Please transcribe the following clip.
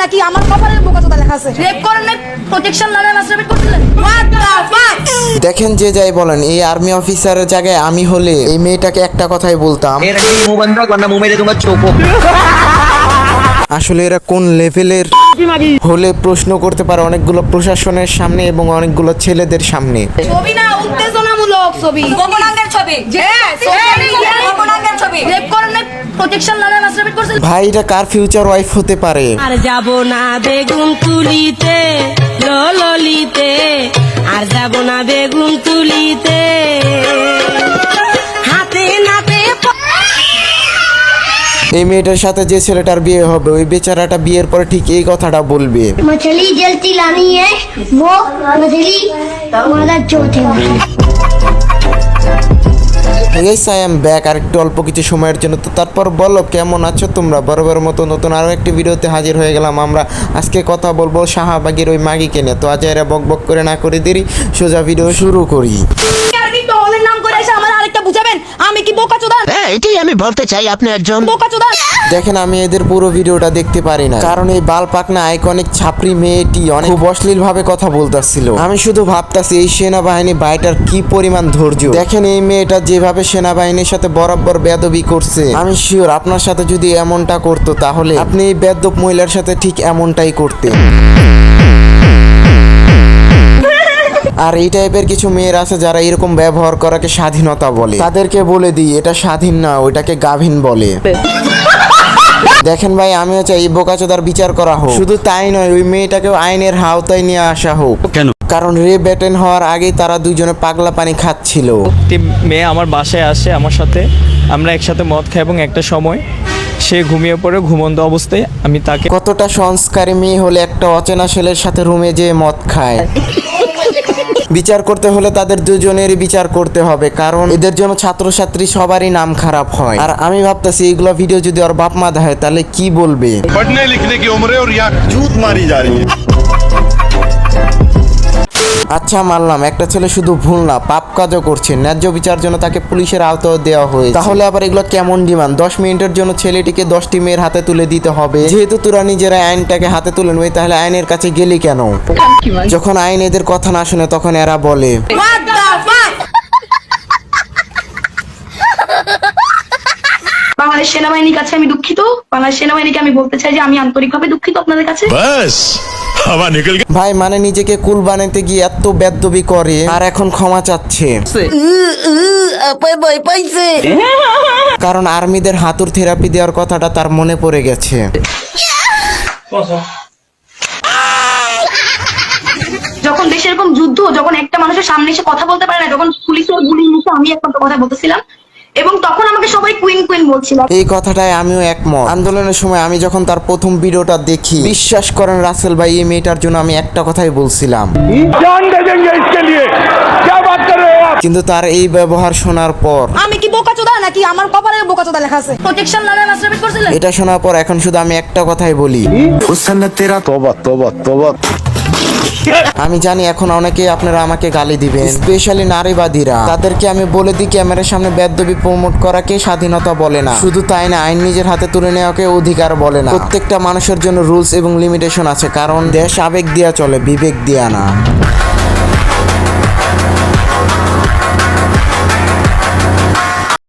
নাকি আমার কপালের বোকাচোদা লেখা আছে? রেপ করেন না, প্রোটেকশন না মাস্টারবেট করছিলেন? What the fuck! দেখেন যে যাই বলেন, এই আর্মি অফিসারের জায়গায় আমি হলে এই মেয়েটাকে একটা কথাই বলতাম, मुंह बंद रख वरना मुंह में दे दूंगा चोको। আসলে এরা কোন লেভেলের হলে প্রশ্ন করতে পারে অনেকগুলো প্রশাসনের সামনে এবং অনেকগুলো ছেলেদের সামনে। ছবি না, উত্তেজনামূলক ছবি, গোপনাঙ্গের ছবি। হ্যাঁ, গোপনাঙ্গের ছবি। রেপ করেন না, প্রোটেকশন না মাস্টারবেট করছিলেন? ভাই এটা কার ফিউচার ওয়াইফ হতে পারে? আর যাব না বেগুন তুলিতে ললিতে, আর যাব না বেগুন তুলিতে হাতে নাতে। এই মেয়েটার সাথে যে ছেলেটার বিয়ে হবে ওই বেচারাটা বিয়ের পরে ঠিক এই কথাটা বলবে, मछली जलती लानी है वो मछली वाला चौथ है। গাইস আই এম ব্যাক আর একটু অল্প কিছু সময়ের জন্য। তো তারপর বলো কেমন আছো তোমরা? বরাবরের মতো নতুন আরও একটি ভিডিওতে হাজির হয়ে গেলাম আমরা। আজকে কথা বলবো শাহবাগের ওই মাগিকে নিয়ে। তো আজ এরা বক বক করে না করে দেরি, সোজা ভিডিও শুরু করি। আপনি টহলের নাম করে এসে আমার আরেকটা বুঝাবেন আমি কি বোকাচোদা? এটাই আমি বলতে চাই, আপনি একজন বোকাচোদা। দেখেন আমি এদের পুরো ভিডিওটা দেখতে পারি না, কারণ এই বাল পাকনা আইকনিক ছাপরি মেয়েটি অনেক খুব অশ্লীল ভাবে কথা বলতেছিল। আমি শুধু ভাবতাছি এই সেনাবাহিনী ভাইটার কি পরিমাণ ধৈর্য। দেখেন এই মেয়েটা যেভাবে সেনাবাহিনীর সাথে বরাবর বেয়াদবি করছে, আমি শিওর আপনার সাথে যদি এমনটা করতো তাহলে আপনি এই বেয়াদব মহিলার সাথে ঠিক এমনটাই করতেন। আর এই টাইপের কিছু মেয়ের আছে যারা এরকম ব্যবহার করাকে স্বাধীনতা বলে। তাদেরকে বলে দিই এটা স্বাধীন না, ওইটাকে গাভিন বলে। দেখেন ভাই আমিও চাই এই বোকাচোদার বিচার করা হোক। শুধু তাই নয়, ওই মেয়েটাকেও আইনের হাওতায় নিয়ে আসা হোক। কেন? কারণ রে ব্যাটেন হওয়ার আগেই তারা দুজনে পাগলা পানি খাচ্ছিল। একটি মেয়ে আমার বাসায় আসে, আমার সাথে আমরা একসাথে মদ খাই এবং একটা সময় সে ঘুমিয়ে পড়ে। ঘুমন্ত অবস্থায় আমি তাকে কতটা সংস্কারী মেয়ে হলে একটা অচেনা ছেলের সাথে রুমে যেয়ে মদ খায়? বিচার করতে হলে তাদের দুজনেরই বিচার করতে হবে, কারণ এদের জন্য ছাত্রছাত্রী সবারই নাম খারাপ হয়। আর আমি ভাবতেছি এইগুলো ভিডিও যদি ওর বাপ মা দেয় তাহলে কি বলবে। पढ़ने लिखने की उम्र है और यहाँ जूत मारी जा रही है। আচ্ছা মানলাম একটা ছেলে শুধু ভুল না পাপ কাজও করছে, ন্যায্য বিচার জন্য তাকে পুলিশের আওতায় দেওয়া হয়েছে। তাহলে আবার এগুলো কেমন ডিমান্ড? 10 মিনিটের জন্য ছেলেটিকে 10টি মেয়ের হাতে তুলে দিতে হবে। যেহেতু তোরা নিজেরা আইনটাকে হাতে তুলে নেবে তাহলে আইনের কাছে গেলি কেন? যখন আইন এদের কথা না শুনে তখন এরা বলে হোয়াট দ্য ফাক! বাংলাদেশ সেনাবাহিনীর কাছে আমি দুঃখিত। বাংলাদেশ সেনাবাহিনীকে আমি বলতে চাই যে আমি আন্তরিকভাবে দুঃখিত আপনাদের কাছে। बस हवा निकल गई। ভাই মানে নিজেকে কুল বানাতে গিয়ে এত বেদ্যবি করে আর এখন ক্ষমা চাচ্ছে, কারণ আর্মিদের হাতুর থেরাপি দেওয়ার কথাটা তার মনে পড়ে গেছে। যখন দেশে এরকম যুদ্ধ, যখন একটা মানুষের সামনে এসে কথা বলতে পারে না, যখন পুলিশের গুলির মুখে আমি একটা কথা বলতেছিলাম এবং তখন আমাকে সবাই কুইন কুইন বলছিল। এই কথাটাই আমিও একমত। আন্দোলনের সময় আমি যখন তার প্রথম ভিডিওটা দেখি, বিশ্বাস করেন রাসেল ভাই এই মেয়েটার জন্য আমি একটা কথাই বলছিলাম, কিন্তু তার এই ব্যবহার শোনার পর আমি কি বোকাচোদা নাকি আমার কপালের বোকাচোদা লেখা আছে? প্রোটেকশন না মাস্টারবেট করছিলেন? এটা শোনার পর এখন শুধু আমি একটা কথাই বলি, আমি জানি এখন অনেকেই আপনারা আমাকে গালি দিবেন, স্পেশালি নারীবাদীরা। তাদেরকে আমি বলে দিই ক্যামেরার সামনে বেয়াদবি প্রমোট করাকে স্বাধীনতা বলে না। শুধু তাই না, আইন নিজের হাতে তুলে নেওয়াকে অধিকার বলে না। প্রত্যেকটা মানুষের জন্য রুলস এবং লিমিটেশন আছে, কারণ দেশ আবেগ দিয়া চলে, বিবেক দিয়া না।